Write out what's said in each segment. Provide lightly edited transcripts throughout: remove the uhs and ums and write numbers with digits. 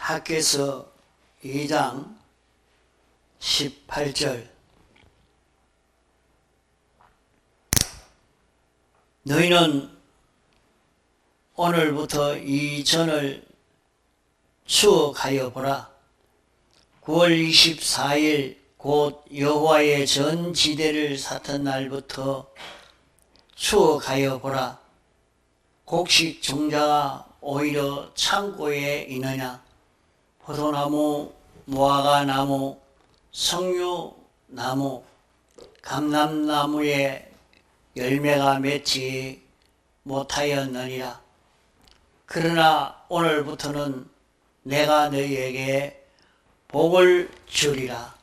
학개서 2장 18절 너희는 오늘부터 이 전을 추억하여 보라. 9월 24일 곧 여호와의 전 지대를 샀던 날부터 추억하여 보라. 곡식 종자가 오히려 창고에 있느냐. 포도나무, 무화과나무, 석류나무, 감람나무에 열매가 맺지 못하였느니라. 그러나 오늘부터는 내가 너희에게 복을 주리라.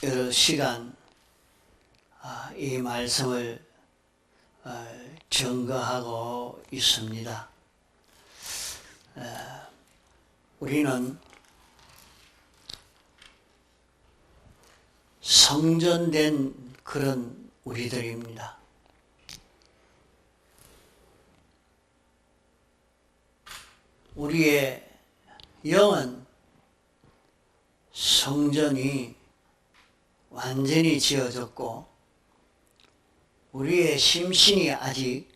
여러 시간 이 말씀을 증거하고 있습니다. 우리는 성전된 그런 우리들입니다. 우리의 영은 성전이 완전히 지어졌고 우리의 심신이 아직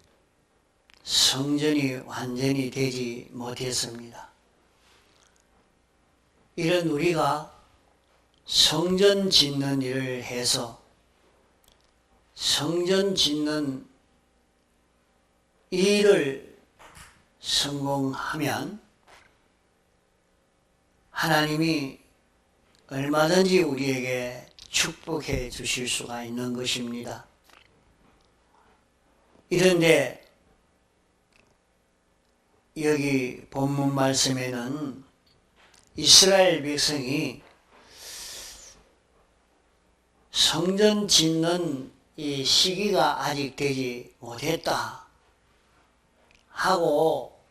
성전이 완전히 되지 못했습니다. 이런 우리가 성전 짓는 일을 해서 성전 짓는 일을 성공하면 하나님이 얼마든지 우리에게 축복해 주실 수가 있는 것입니다. 이런데 여기 본문 말씀에는 이스라엘 백성이 성전 짓는 이 시기가 아직 되지 못했다 하고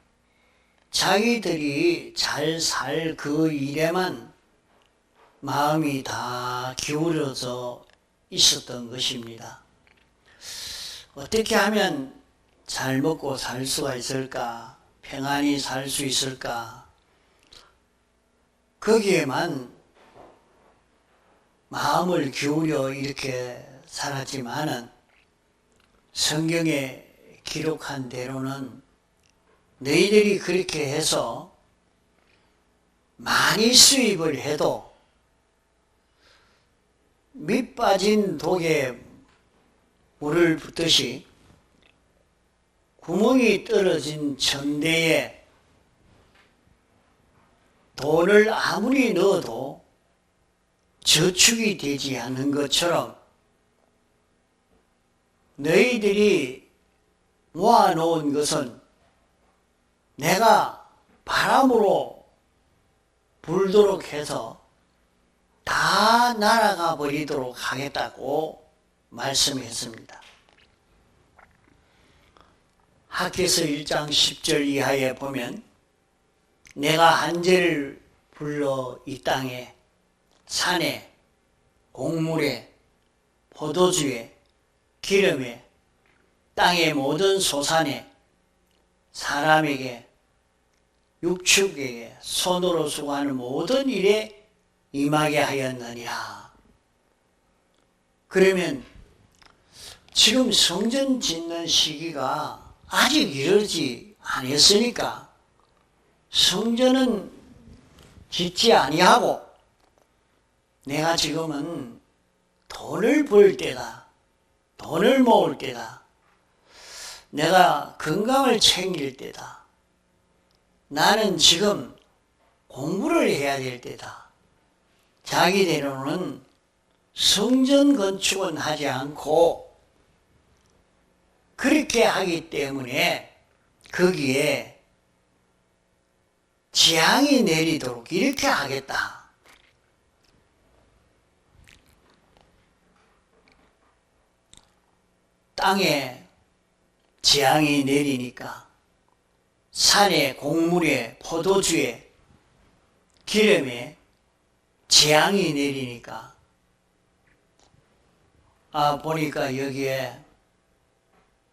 자기들이 잘 살 그 일에만 마음이 다 기울어져 있었던 것입니다. 어떻게 하면 잘 먹고 살 수가 있을까? 평안히 살 수 있을까? 거기에만 마음을 기울여 이렇게 살았지만은 성경에 기록한 대로는 너희들이 그렇게 해서 많이 수입을 해도 밑 빠진 독에 물을 붓듯이 구멍이 떨어진 천대에 돈을 아무리 넣어도 저축이 되지 않는 것처럼 너희들이 모아놓은 것은 내가 바람으로 불도록 해서 다 날아가 버리도록 하겠다고 말씀했습니다. 학개서 1장 10절 이하에 보면 내가 한재를 불러 이 땅에 산에 곡물에 포도주에 기름에 땅의 모든 소산에 사람에게 육축에게 손으로 수고하는 모든 일에 임하게 하였느니라. 그러면 지금 성전 짓는 시기가 아직 이르지 않았으니까 성전은 짓지 아니하고 내가 지금은 돈을 벌 때다. 돈을 모을 때다. 내가 건강을 챙길 때다. 나는 지금 공부를 해야 될 때다. 자기대로는 성전 건축은 하지 않고 그렇게 하기 때문에 거기에 재앙이 내리도록 이렇게 하겠다. 땅에 재앙이 내리니까 산에 곡물에 포도주에 기름에 재앙이 내리니까 보니까 여기에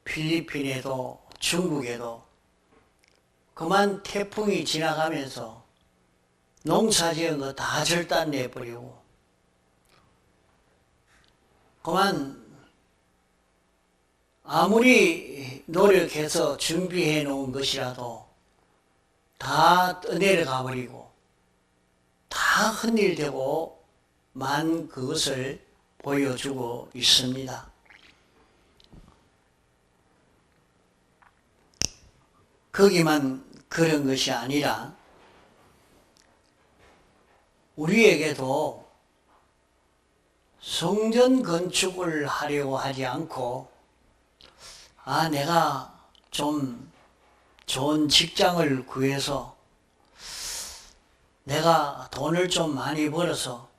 필리핀에도 중국에도 그만 태풍이 지나가면서 농사지은 거 다 절단 내버리고 그만 아무리 노력해서 준비해 놓은 것이라도 다 떠내려가 버리고 다 흔들되고 만 그것을 보여주고 있습니다. 거기만 그런 것이 아니라 우리에게도 성전 건축을 하려고 하지 않고 내가 좀 좋은 직장을 구해서 내가 돈을 좀 많이 벌어서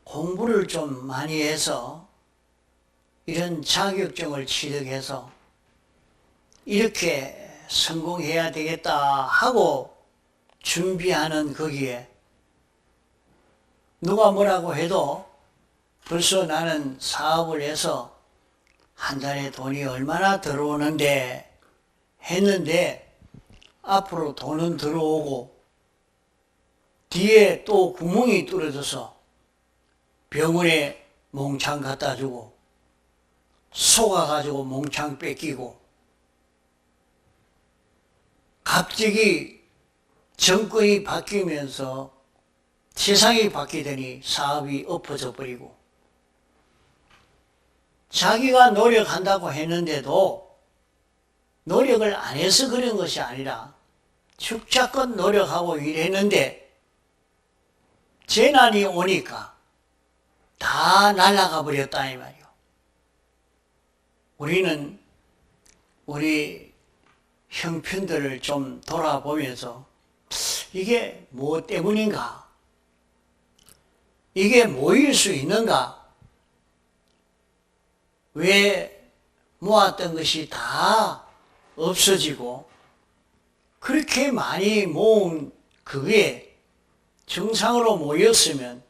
공부를 좀 많이 해서 이런 자격증을 취득해서 이렇게 성공해야 되겠다 하고 준비하는 거기에 누가 뭐라고 해도 벌써 나는 사업을 해서 한 달에 돈이 얼마나 들어오는데 했는데 앞으로 돈은 들어오고 뒤에 또 구멍이 뚫어져서 병원에 몽창 갖다 주고 속아가지고 몽창 뺏기고 갑자기 정권이 바뀌면서 세상이 바뀌더니 사업이 엎어져 버리고 자기가 노력한다고 했는데도 노력을 안 해서 그런 것이 아니라 축자껏 노력하고 일했는데 재난이 오니까 다 날아가 버렸다 이 말이요. 우리는 우리 형편들을 좀 돌아보면서 이게 뭐 때문인가? 이게 뭐일 수 있는가? 왜 모았던 것이 다 없어지고 그렇게 많이 모은 그게 정상으로 모였으면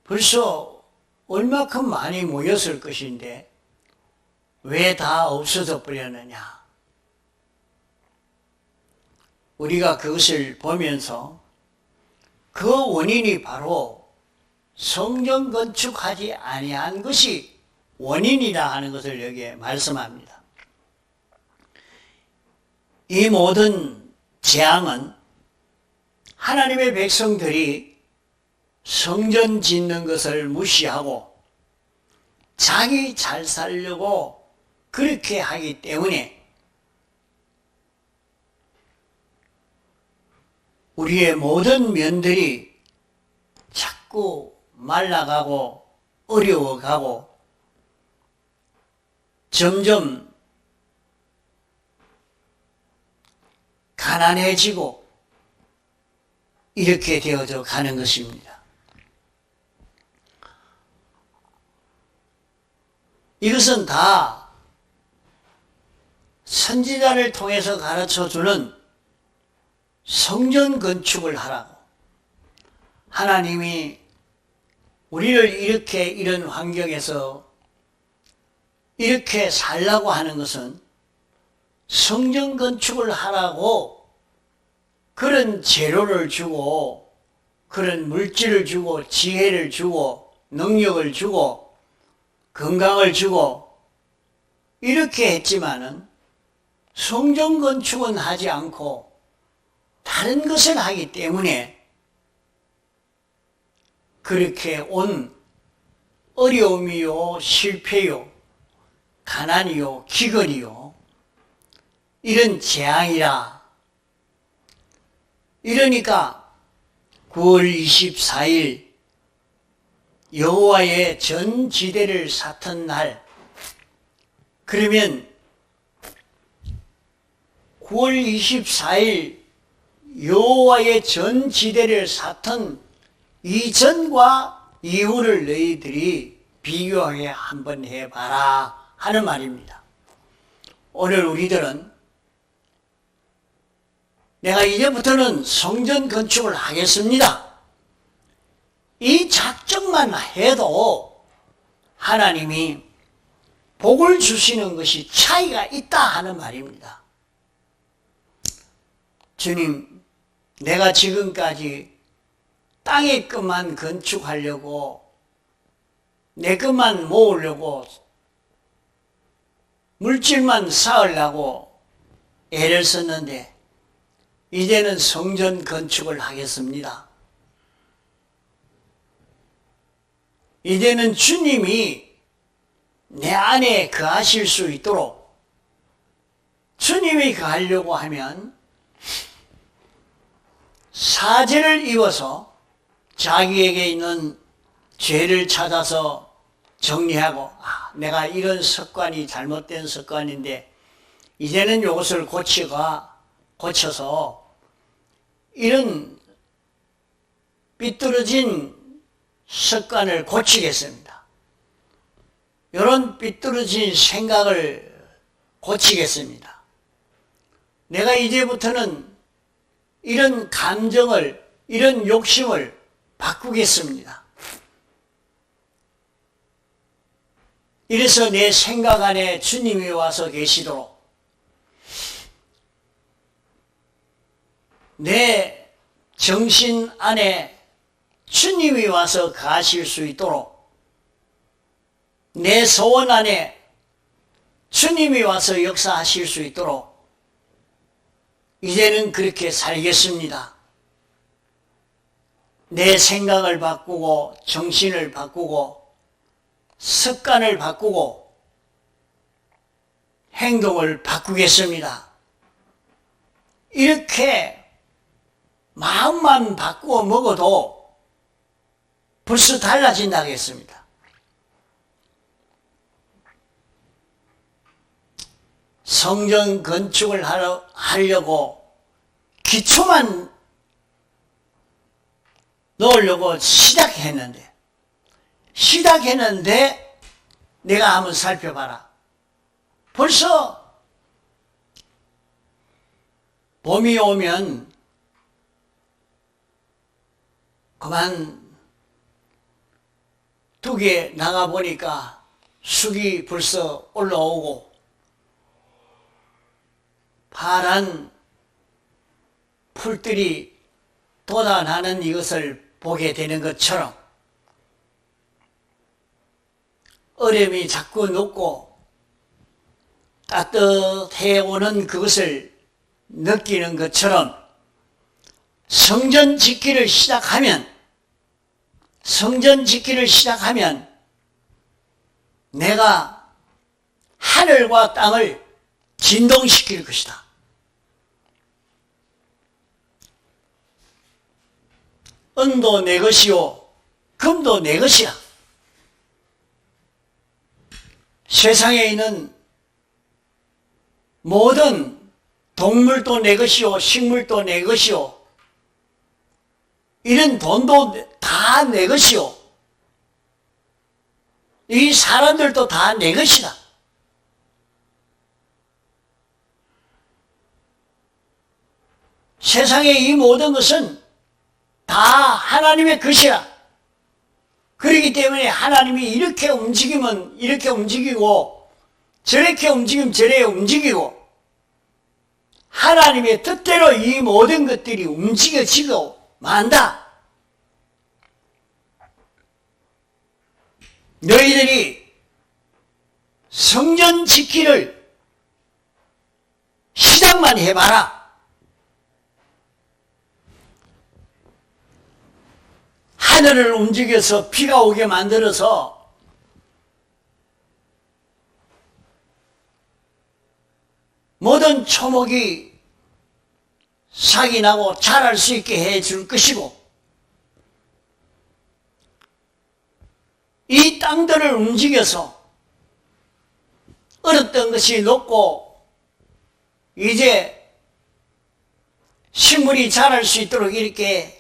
벌써 얼마큼 많이 모였을 것인데 왜 다 없어져 버렸느냐? 우리가 그것을 보면서 그 원인이 바로 성전 건축하지 아니한 것이 원인이라 하는 것을 여기에 말씀합니다. 이 모든 재앙은 하나님의 백성들이 성전 짓는 것을 무시하고 자기 잘 살려고 그렇게 하기 때문에 우리의 모든 면들이 자꾸 말라가고 어려워가고 점점 가난해지고 이렇게 되어져 가는 것입니다. 이것은 다 선지자를 통해서 가르쳐주는 성전 건축을 하라고 하나님이 우리를 이렇게 이런 환경에서 이렇게 살라고 하는 것은 성전 건축을 하라고 그런 재료를 주고 그런 물질을 주고 지혜를 주고 능력을 주고 건강을 주고 이렇게 했지만은 성전 건축은 하지 않고 다른 것을 하기 때문에 그렇게 온 어려움이요, 실패요, 가난이요, 기근이요, 이런 재앙이라. 이러니까 9월 24일 여호와의 전 지대를 샀던 날, 그러면 9월 24일 여호와의 전 지대를 샀던 이전과 이후를 너희들이 비교하게 한번 해봐라 하는 말입니다. 오늘 우리들은 내가 이제부터는 성전 건축을 하겠습니다. 이 작정만 해도 하나님이 복을 주시는 것이 차이가 있다 하는 말입니다. 주님, 내가 지금까지 땅의 것만 건축하려고 내 것만 모으려고 물질만 쌓으려고 애를 썼는데 이제는 성전 건축을 하겠습니다. 이제는 주님이 내 안에 거하실 수 있도록 주님이 거하려고 하면 사죄를 입어서 자기에게 있는 죄를 찾아서 정리하고 내가 이런 습관이 잘못된 습관인데 이제는 이것을 고쳐서 이런 삐뚤어진 습관을 고치겠습니다. 이런 삐뚤어진 생각을 고치겠습니다. 내가 이제부터는 이런 감정을, 이런 욕심을 바꾸겠습니다. 이래서 내 생각 안에 주님이 와서 계시도록 내 정신 안에 주님이 와서 가실 수 있도록 내 소원 안에 주님이 와서 역사하실 수 있도록 이제는 그렇게 살겠습니다. 내 생각을 바꾸고 정신을 바꾸고 습관을 바꾸고 행동을 바꾸겠습니다. 이렇게 마음만 바꾸어 먹어도 벌써 달라진다고 했습니다. 성전 건축을 하려고 기초만 넣으려고 시작했는데 내가 한번 살펴봐라. 벌써 봄이 오면 그만 둑에 나가보니까 쑥이 벌써 올라오고 파란 풀들이 돋아나는 이것을 보게 되는 것처럼 얼음이 자꾸 녹고 따뜻해 오는 그것을 느끼는 것처럼 성전 짓기를 시작하면 내가 하늘과 땅을 진동시킬 것이다. 은도 내 것이요 금도 내 것이야. 세상에 있는 모든 동물도 내 것이요 식물도 내 것이요 이런 돈도 다 내 것이요 이 사람들도 다 내 것이다. 세상의 이 모든 것은 다 하나님의 것이야. 그렇기 때문에 하나님이 이렇게 움직이면 이렇게 움직이고 저렇게 움직이면 저렇게 움직이고 하나님의 뜻대로 이 모든 것들이 움직여지고 만다. 너희들이 성전 짓기를 시작만 해봐라. 하늘을 움직여서 비가 오게 만들어서 모든 초목이 싹이 나고 자랄 수 있게 해줄 것이고 이 땅들을 움직여서 얼었던 것이 녹고 이제 식물이 자랄 수 있도록 이렇게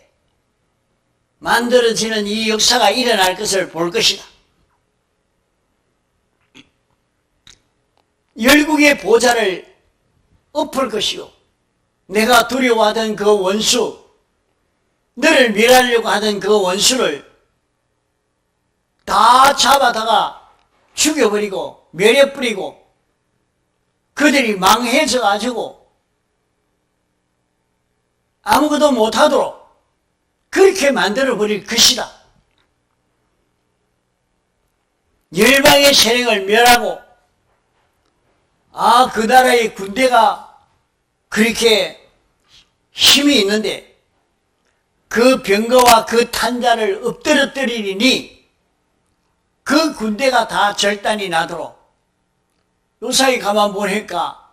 만들어지는 이 역사가 일어날 것을 볼 것이다. 열국의 보좌를 엎을 것이요 내가 두려워하던 그 원수, 너를 멸하려고 하던 그 원수를 다 잡아다가 죽여버리고 멸해버리고 그들이 망해져 가지고 아무것도 못하도록 그렇게 만들어버릴 것이다. 열방의 세력을 멸하고 그 나라의 군대가 그렇게 힘이 있는데 그 병거와 그 탄자를 엎드러뜨리니 그 군대가 다 절단이 나도록 요사이 가만 보니까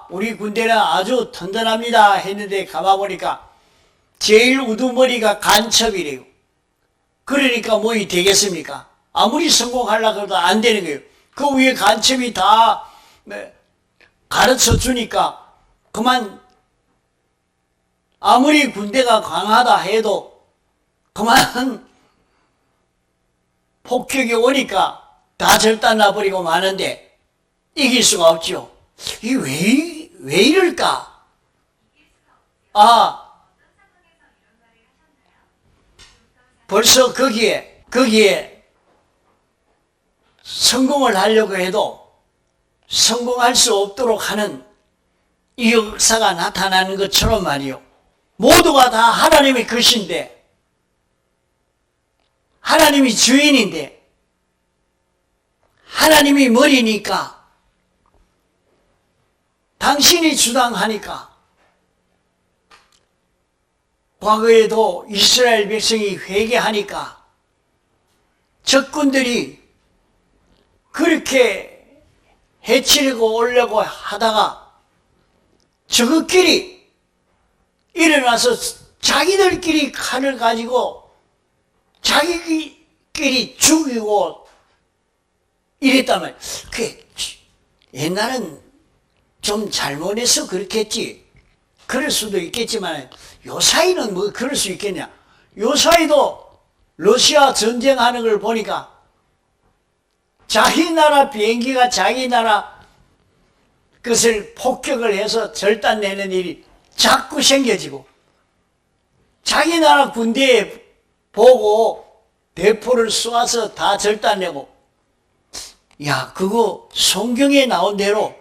우리 군대는 아주 튼튼합니다 했는데 가만 보니까 제일 우두머리가 간첩이래요. 그러니까 뭐이 되겠습니까? 아무리 성공하려고 해도 안 되는 거예요. 그 위에 간첩이 다 가르쳐 주니까 그만 아무리 군대가 강하다 해도 그만 폭격이 오니까 다 절단 나버리고 마는데 이길 수가 없죠. 이게 왜 이럴까? 벌써 거기에 성공을 하려고 해도 성공할 수 없도록 하는 이 역사가 나타나는 것처럼 말이요. 모두가 다 하나님의 것인데, 하나님이 주인인데, 하나님이 머리니까, 당신이 주당하니까, 과거에도 이스라엘 백성이 회개하니까, 적군들이 그렇게 해치려고 오려고 하다가 저것끼리 일어나서 자기들끼리 칼을 가지고 자기끼리 죽이고 이랬단 말이에요. 옛날은 좀 잘못해서 그렇겠지. 그럴 수도 있겠지만 요사이는 뭐 그럴 수 있겠냐. 요사이도 러시아 전쟁하는 걸 보니까 자기 나라 비행기가 자기 나라 것을 폭격을 해서 절단내는 일이 자꾸 생겨지고 자기 나라 군대에 보고 대포를 쏘아서 다 절단내고 그거 성경에 나온 대로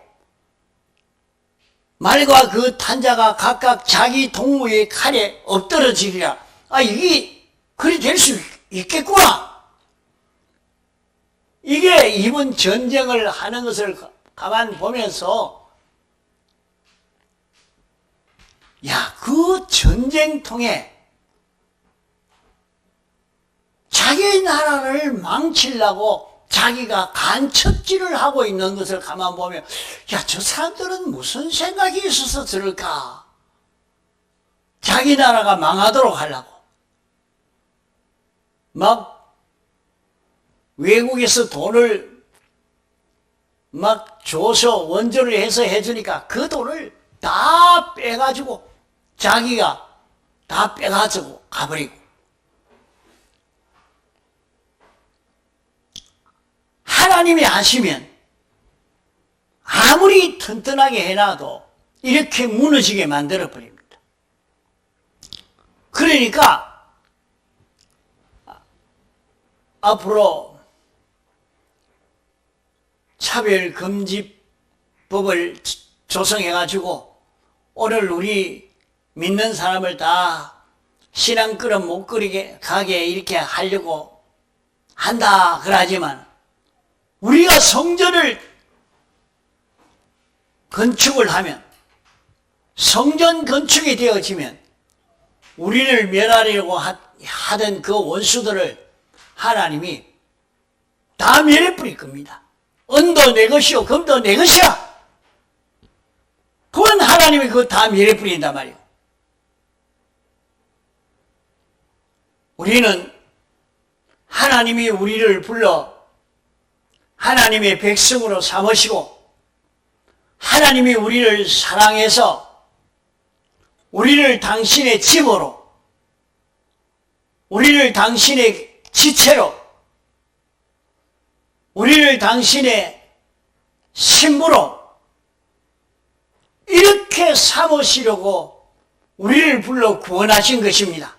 말과 그 탄자가 각각 자기 동무의 칼에 엎드러지리라. 이게 그리 될 수 있겠구나. 이게 이번 전쟁을 하는 것을 가만 보면서 그 전쟁통에 자기 나라를 망치려고 자기가 간첩질을 하고 있는 것을 가만 보면 저 사람들은 무슨 생각이 있어서 저럴까? 자기 나라가 망하도록 하려고 막 외국에서 돈을 막 줘서 원조를 해서 해주니까 그 돈을 다 빼가지고 자기가 다 빼가지고 가버리고 하나님이 하시면 아무리 튼튼하게 해놔도 이렇게 무너지게 만들어버립니다. 그러니까 앞으로 차별금지법을 조성해가지고 오늘 우리 믿는 사람을 다 신앙끌음 못 가게 이렇게 하려고 한다 그러지만 우리가 성전을 건축을 하면 성전 건축이 되어지면 우리를 멸하려고 하던 그 원수들을 하나님이 다 멸해버릴 겁니다. 은도 내 것이요 금도 내 것이야. 그건 하나님이 그거 다 멸해버린단 말이에요. 우리는 하나님이 우리를 불러 하나님의 백성으로 삼으시고 하나님이 우리를 사랑해서 우리를 당신의 집으로 우리를 당신의 지체로 우리를 당신의 신부로 이렇게 삼으시려고 우리를 불러 구원하신 것입니다.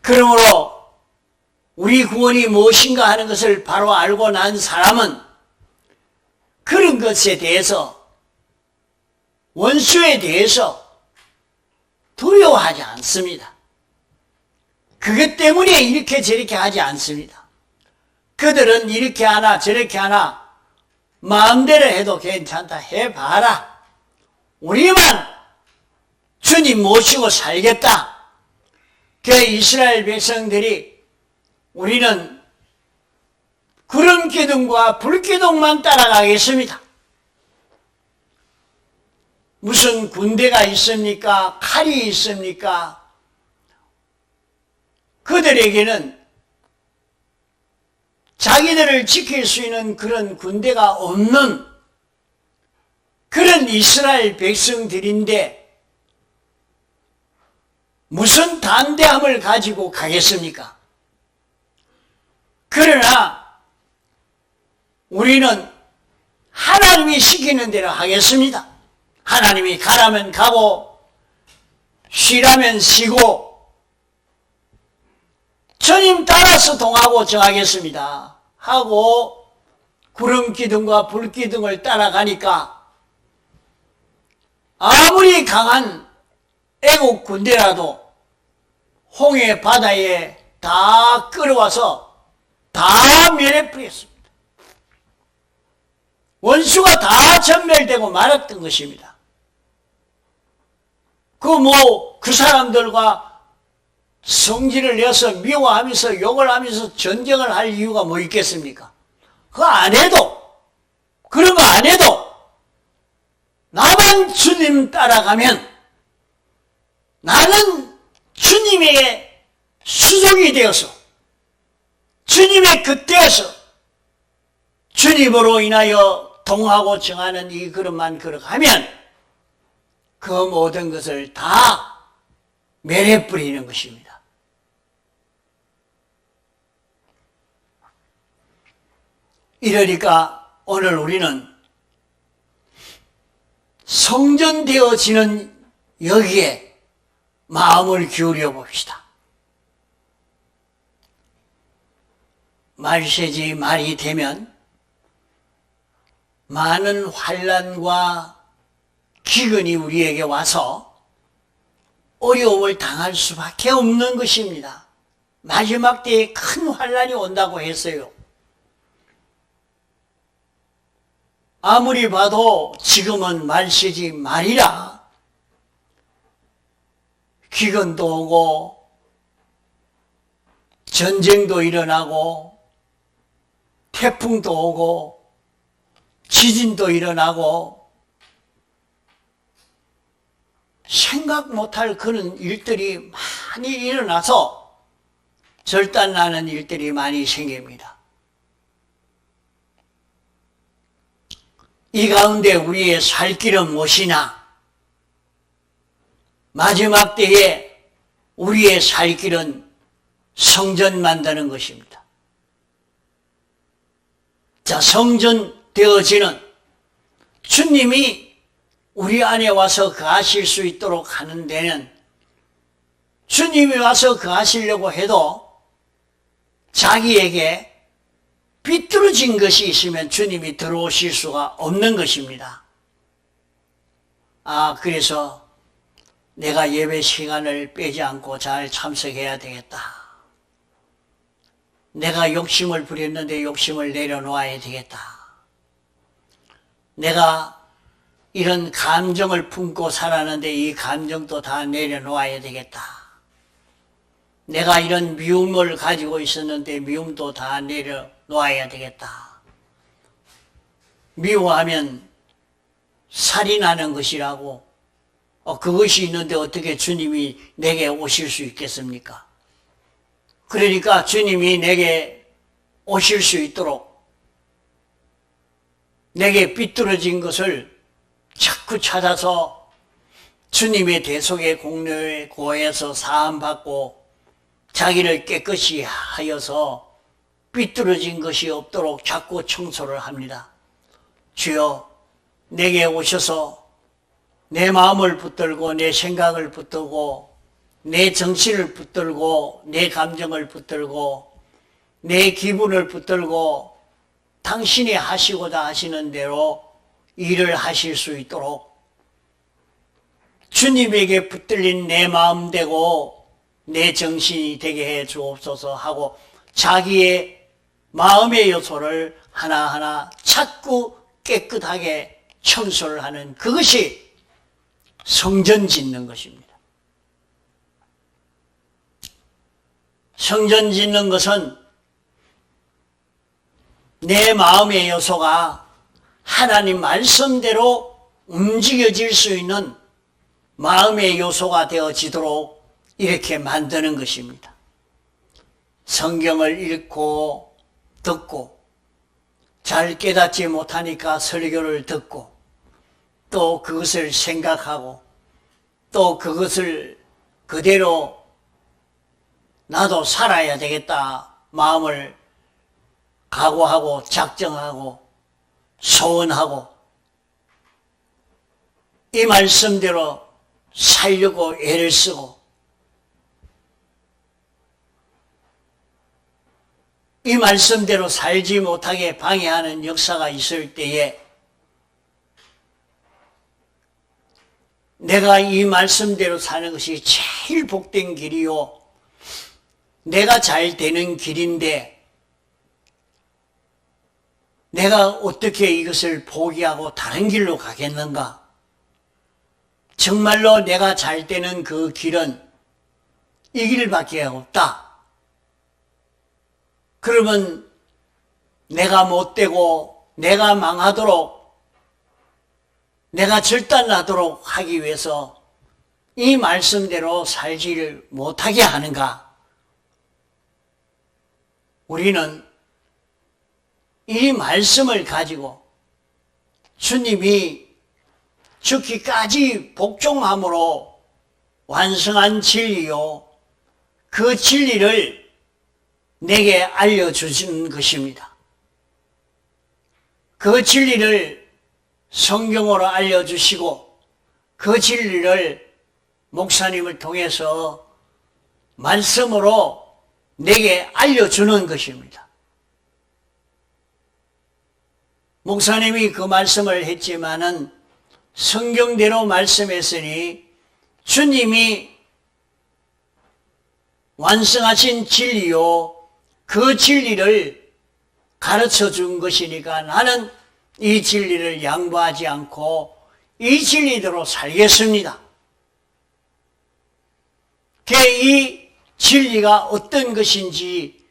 그러므로 우리 구원이 무엇인가 하는 것을 바로 알고 난 사람은 그런 것에 대해서, 원수에 대해서 두려워하지 않습니다. 그것 때문에 이렇게 저렇게 하지 않습니다. 그들은 이렇게 하나 저렇게 하나 마음대로 해도 괜찮다, 해봐라. 우리만 주님 모시고 살겠다. 그 이스라엘 백성들이 우리는 구름 기둥과 불 기둥만 따라가겠습니다. 무슨 군대가 있습니까? 칼이 있습니까? 그들에게는 자기들을 지킬 수 있는 그런 군대가 없는 그런 이스라엘 백성들인데 무슨 담대함을 가지고 가겠습니까? 그러나 우리는 하나님이 시키는 대로 하겠습니다. 하나님이 가라면 가고 쉬라면 쉬고 주님 따라서 동하고 정하겠습니다 하고 구름 기둥과 불 기둥을 따라가니까 아무리 강한 애국 군대라도 홍해 바다에 다 끌어와서 다 멸해버렸습니다. 원수가 다 전멸되고 말았던 것입니다. 그 사람들과 성질을 내서 미워하면서 욕을 하면서 전쟁을 할 이유가 뭐 있겠습니까? 그거 안 해도, 그런 거 안 해도 나만 주님 따라가면 나는 주님의 수종이 되어서 주님의 곁되어서 주님으로 인하여 동하고 정하는 이 걸음만 걸어가면 그 모든 것을 다 멸해버리는 것입니다. 이러니까 오늘 우리는 성전되어지는 여기에 마음을 기울여 봅시다. 말세지 말이 되면 많은 환난과 기근이 우리에게 와서 어려움을 당할 수밖에 없는 것입니다. 마지막 때에 큰 환난이 온다고 했어요. 아무리 봐도 지금은 말세지 말이라 기근도 오고 전쟁도 일어나고 태풍도 오고 지진도 일어나고 생각 못할 그런 일들이 많이 일어나서 절단나는 일들이 많이 생깁니다. 이 가운데 우리의 살 길은 무엇이냐? 마지막 때에 우리의 살 길은 성전 만드는 것입니다. 자, 성전 되어지는 주님이 우리 안에 와서 거하실 수 있도록 하는 데는 주님이 와서 거하시려고 해도 자기에게 비뚤어진 것이 있으면 주님이 들어오실 수가 없는 것입니다. 그래서 내가 예배 시간을 빼지 않고 잘 참석해야 되겠다. 내가 욕심을 부렸는데 욕심을 내려놓아야 되겠다. 내가 이런 감정을 품고 살았는데 이 감정도 다 내려놓아야 되겠다. 내가 이런 미움을 가지고 있었는데 미움도 다 내려놓아야 되겠다. 미워하면 살이 나는 것이라고 그것이 있는데 어떻게 주님이 내게 오실 수 있겠습니까? 그러니까 주님이 내게 오실 수 있도록 내게 삐뚤어진 것을 자꾸 찾아서 주님의 대속의 공로에 고해서 사함받고 자기를 깨끗이 하여서 삐뚤어진 것이 없도록 자꾸 청소를 합니다. 주여, 내게 오셔서 내 마음을 붙들고 내 생각을 붙들고 내 정신을 붙들고 내 감정을 붙들고 내 기분을 붙들고 당신이 하시고자 하시는 대로 일을 하실 수 있도록 주님에게 붙들린 내 마음 되고 내 정신이 되게 해 주옵소서 하고 자기의 마음의 요소를 하나하나 자꾸 깨끗하게 청소를 하는 그것이 성전 짓는 것입니다. 성전 짓는 것은 내 마음의 요소가 하나님 말씀대로 움직여질 수 있는 마음의 요소가 되어지도록 이렇게 만드는 것입니다. 성경을 읽고 듣고 잘 깨닫지 못하니까 설교를 듣고 또 그것을 생각하고 또 그것을 그대로 나도 살아야 되겠다 마음을 각오하고 작정하고 소원하고 이 말씀대로 살려고 애를 쓰고 이 말씀대로 살지 못하게 방해하는 역사가 있을 때에 내가 이 말씀대로 사는 것이 제일 복된 길이요 내가 잘 되는 길인데 내가 어떻게 이것을 포기하고 다른 길로 가겠는가? 정말로 내가 잘 되는 그 길은 이 길밖에 없다. 그러면 내가 못되고 내가 망하도록 내가 절단나도록 하기 위해서 이 말씀대로 살지를 못하게 하는가? 우리는 이 말씀을 가지고 주님이 죽기까지 복종함으로 완성한 진리요 그 진리를 내게 알려주시는 것입니다. 그 진리를 성경으로 알려주시고 그 진리를 목사님을 통해서 말씀으로 내게 알려주는 것입니다. 목사님이 그 말씀을 했지만은 성경대로 말씀했으니 주님이 완성하신 진리요 그 진리를 가르쳐 준 것이니까 나는 이 진리를 양보하지 않고 이 진리대로 살겠습니다. 이 진리가 어떤 것인지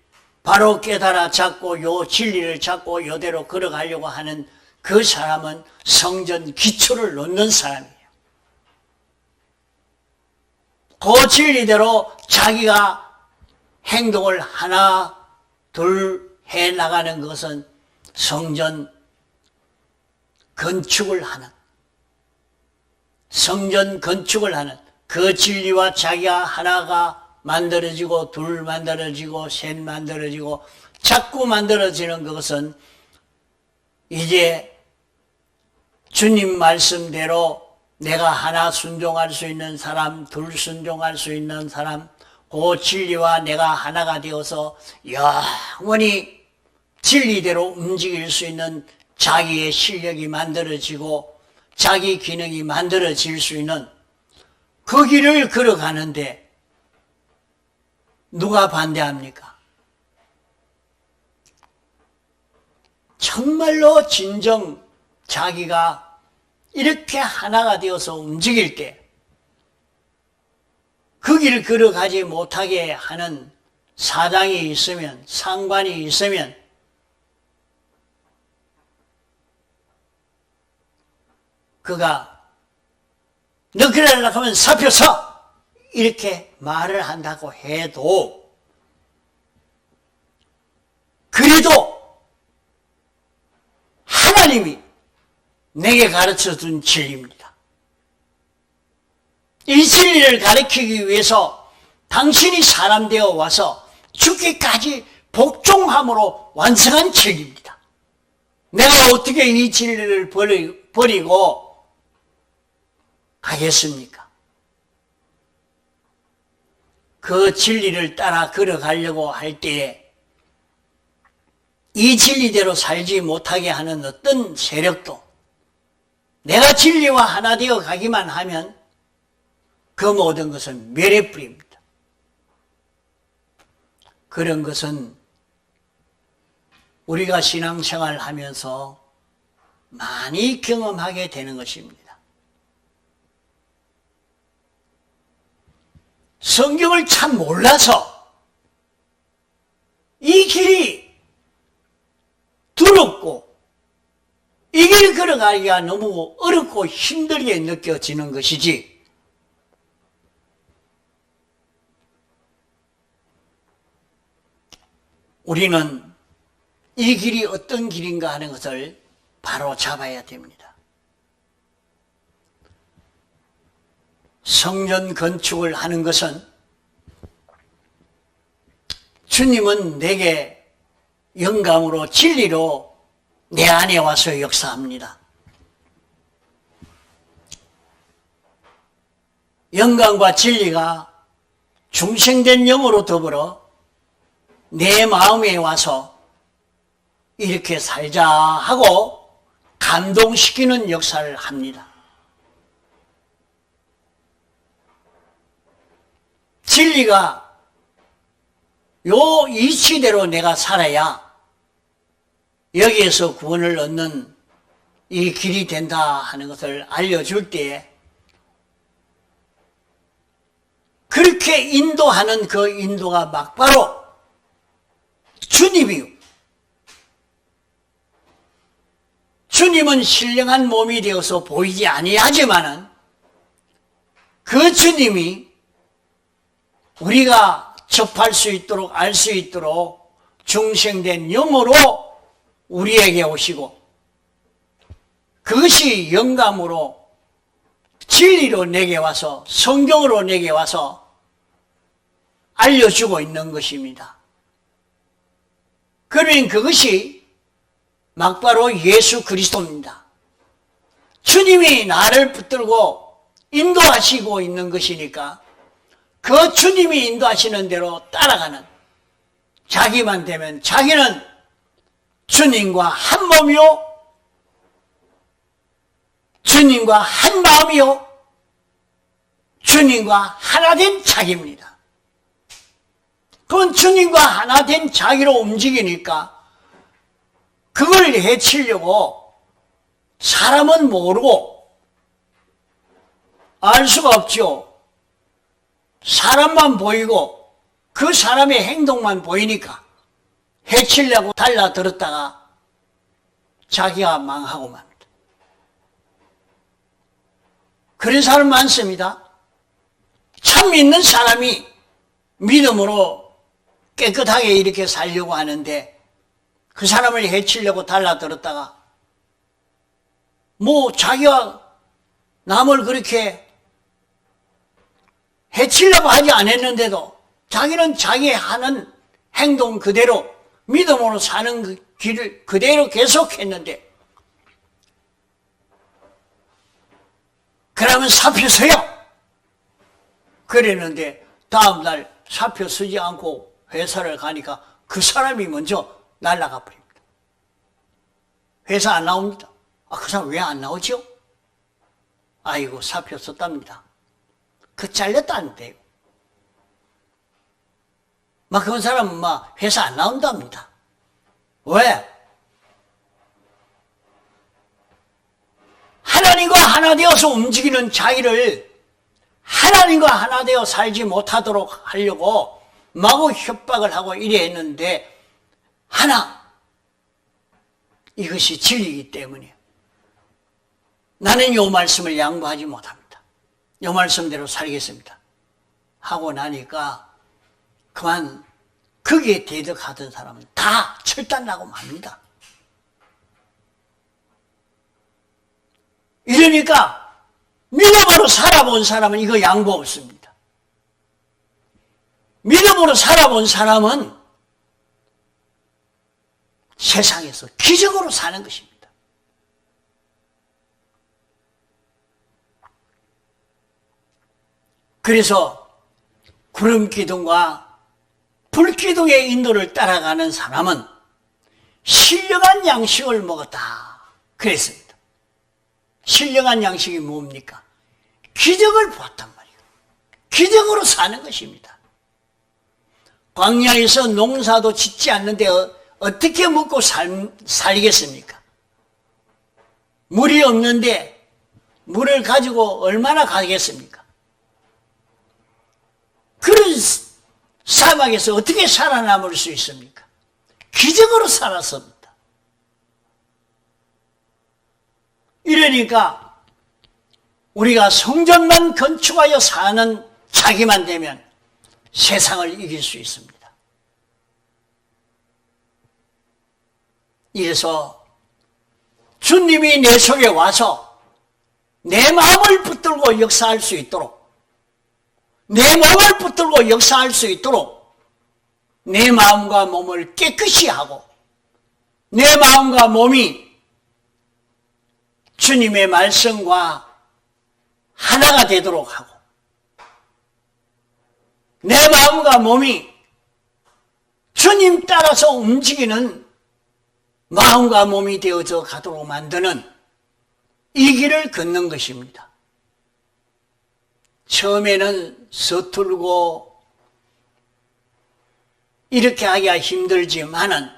바로 깨달아 잡고 요 진리를 잡고 이대로 걸어가려고 하는 그 사람은 성전 기초를 놓는 사람이에요. 그 진리대로 자기가 행동을 하나 둘 해나가는 것은 성전 건축을 하는 성전 건축을 하는 그 진리와 자기가 하나가 만들어지고 둘 만들어지고 셋 만들어지고 자꾸 만들어지는 것은 이제 주님 말씀대로 내가 하나 순종할 수 있는 사람, 둘 순종할 수 있는 사람, 그 진리와 내가 하나가 되어서 영원히 진리대로 움직일 수 있는 자기의 실력이 만들어지고 자기 기능이 만들어질 수 있는 그 길을 걸어가는데 누가 반대합니까? 정말로 진정 자기가 이렇게 하나가 되어서 움직일 때 그 길을 걸어가지 못하게 하는 사장이 있으면 상관이 있으면 그가 너 그러려고 하면 사표 서! 이렇게 말을 한다고 해도 그래도 하나님이 내게 가르쳐준 진리입니다. 이 진리를 가르치기 위해서 당신이 사람 되어 와서 죽기까지 복종함으로 완성한 진리입니다. 내가 어떻게 이 진리를 버리고 가겠습니까? 그 진리를 따라 걸어가려고 할 때에 이 진리대로 살지 못하게 하는 어떤 세력도 내가 진리와 하나 되어 가기만 하면 그 모든 것은 멸해버립니다. 그런 것은 우리가 신앙생활을 하면서 많이 경험하게 되는 것입니다. 성경을 참 몰라서 이 길이 두렵고 이 길 걸어가기가 너무 어렵고 힘들게 느껴지는 것이지, 우리는 이 길이 어떤 길인가 하는 것을 바로 잡아야 됩니다. 성전 건축을 하는 것은 주님은 내게 영감으로 진리로 내 안에 와서 역사합니다. 영감과 진리가 중생된 영으로 더불어 내 마음에 와서 이렇게 살자 하고 감동시키는 역사를 합니다. 진리가 요 이치대로 내가 살아야 여기에서 구원을 얻는 이 길이 된다 하는 것을 알려줄 때에 그렇게 인도하는 그 인도가 막바로 주님이요. 주님은 신령한 몸이 되어서 보이지 아니하지만은 그 주님이 우리가 접할 수 있도록 알 수 있도록 중생된 영으로 우리에게 오시고 그것이 영감으로 진리로 내게 와서 성경으로 내게 와서 알려주고 있는 것입니다. 그러면 그것이 막바로 예수 그리스도입니다. 주님이 나를 붙들고 인도하시고 있는 것이니까 그 주님이 인도하시는 대로 따라가는, 자기만 되면 자기는 주님과 한 몸이요, 주님과 한 마음이요, 주님과 하나 된 자기입니다. 그건 주님과 하나 된 자기로 움직이니까 그걸 해치려고 사람은 모르고 알 수가 없죠. 사람만 보이고 그 사람의 행동만 보이니까 해치려고 달라들었다가 자기가 망하고 맙니다. 그런 사람 많습니다. 참 믿는 사람이 믿음으로 깨끗하게 이렇게 살려고 하는데 그 사람을 해치려고 달라들었다가 뭐 자기가 남을 그렇게 해치려고 하지 않았는데도 자기는 자기 하는 행동 그대로 믿음으로 사는 그 길을 그대로 계속했는데, 그러면 사표 서요. 그랬는데 다음날 사표 쓰지 않고 회사를 가니까 그 사람이 먼저 날아가 버립니다. 회사 안 나옵니다. 그 사람 왜 안 나오죠? 아이고, 사표 썼답니다. 그 잘렸다는데요. 그 사람은 회사 안 나온답니다. 왜? 하나님과 하나 되어서 움직이는 자기를 하나님과 하나 되어 살지 못하도록 하려고 마구 협박을 하고 이래 했는데, 이것이 진리이기 때문에 나는 이 말씀을 양보하지 못합니다. 이 말씀대로 살겠습니다 하고 나니까 그만 거기에 대적하던 사람은 다 철단나고 맙니다. 이러니까 믿음으로 살아본 사람은 이거 양보 없습니다. 믿음으로 살아본 사람은 세상에서 기적으로 사는 것입니다. 그래서 구름기둥과 불기둥의 인도를 따라가는 사람은 신령한 양식을 먹었다 그랬습니다. 신령한 양식이 뭡니까? 기적을 보았단 말이에요. 기적으로 사는 것입니다. 광야에서 농사도 짓지 않는데 어떻게 먹고 살겠습니까? 물이 없는데 물을 가지고 얼마나 가겠습니까? 그런 사막에서 어떻게 살아남을 수 있습니까? 기적으로 살았습니다. 이러니까 우리가 성전만 건축하여 사는 자기만 되면 세상을 이길 수 있습니다. 이래서 주님이 내 속에 와서 내 마음을 붙들고 역사할 수 있도록, 내 몸을 붙들고 역사할 수 있도록 내 마음과 몸을 깨끗이 하고 내 마음과 몸이 주님의 말씀과 하나가 되도록 하고 내 마음과 몸이 주님 따라서 움직이는 마음과 몸이 되어져 가도록 만드는 이 길을 걷는 것입니다. 처음에는 서툴고 이렇게 하기가 힘들지만은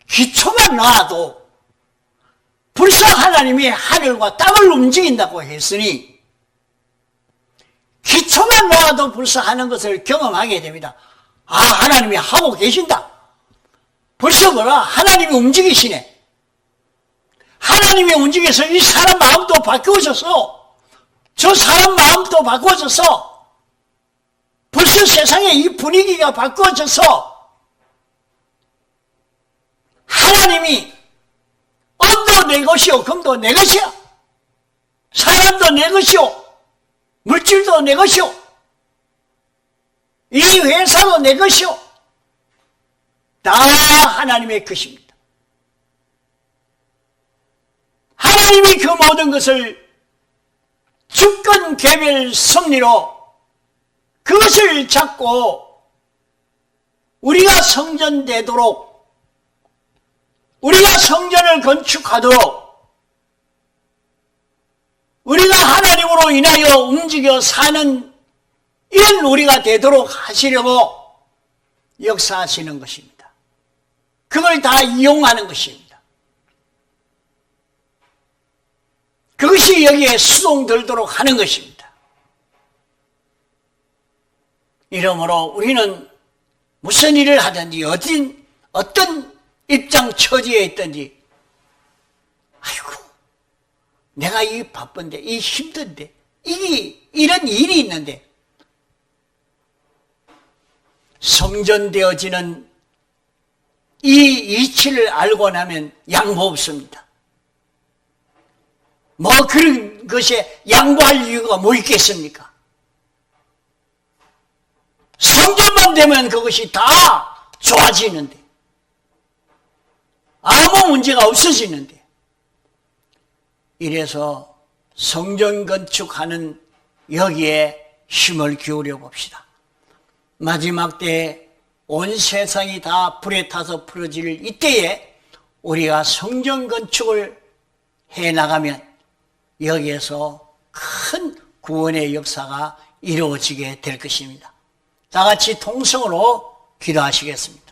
기초만 놔도 벌써 하나님이 하늘과 땅을 움직인다고 했으니 기초만 놓아도 벌써 하는 것을 경험하게 됩니다. 아, 하나님이 하고 계신다. 벌써 뭐라? 하나님이 움직이시네. 하나님이 움직여서 이 사람 마음도 바꾸어져서 저 사람 마음도 바꾸어져서 벌써 세상의 이 분위기가 바꾸어져서 하나님이 은도 내 것이요 금도 내 것이야. 사람도 내 것이요 물질도 내 것이요 이 회사도 내 것이요 다 하나님의 것입니다. 하나님이 그 모든 것을 주권 개별 섭리로 그것을 잡고 우리가 성전되도록 우리가 성전을 건축하도록 우리가 하나님으로 인하여 움직여 사는 이런 우리가 되도록 하시려고 역사하시는 것입니다. 그걸 다 이용하는 것입니다. 그것이 여기에 수동들도록 하는 것입니다. 이러므로 우리는 무슨 일을 하든지 어떤 입장 처지에 있든지 아이고 내가 이 바쁜데 이 힘든데 이런 일이 있는데 성전되어지는 이 이치를 알고 나면 양보 없습니다. 뭐 그런 것에 양보할 이유가 뭐 있겠습니까? 성전만 되면 그것이 다 좋아지는데 아무 문제가 없어지는데 이래서 성전 건축하는 여기에 힘을 기울여 봅시다. 마지막 때에 온 세상이 다 불에 타서 풀어질 이때에 우리가 성전 건축을 해나가면 여기에서 큰 구원의 역사가 이루어지게 될 것입니다. 다 같이 통성으로 기도하시겠습니다.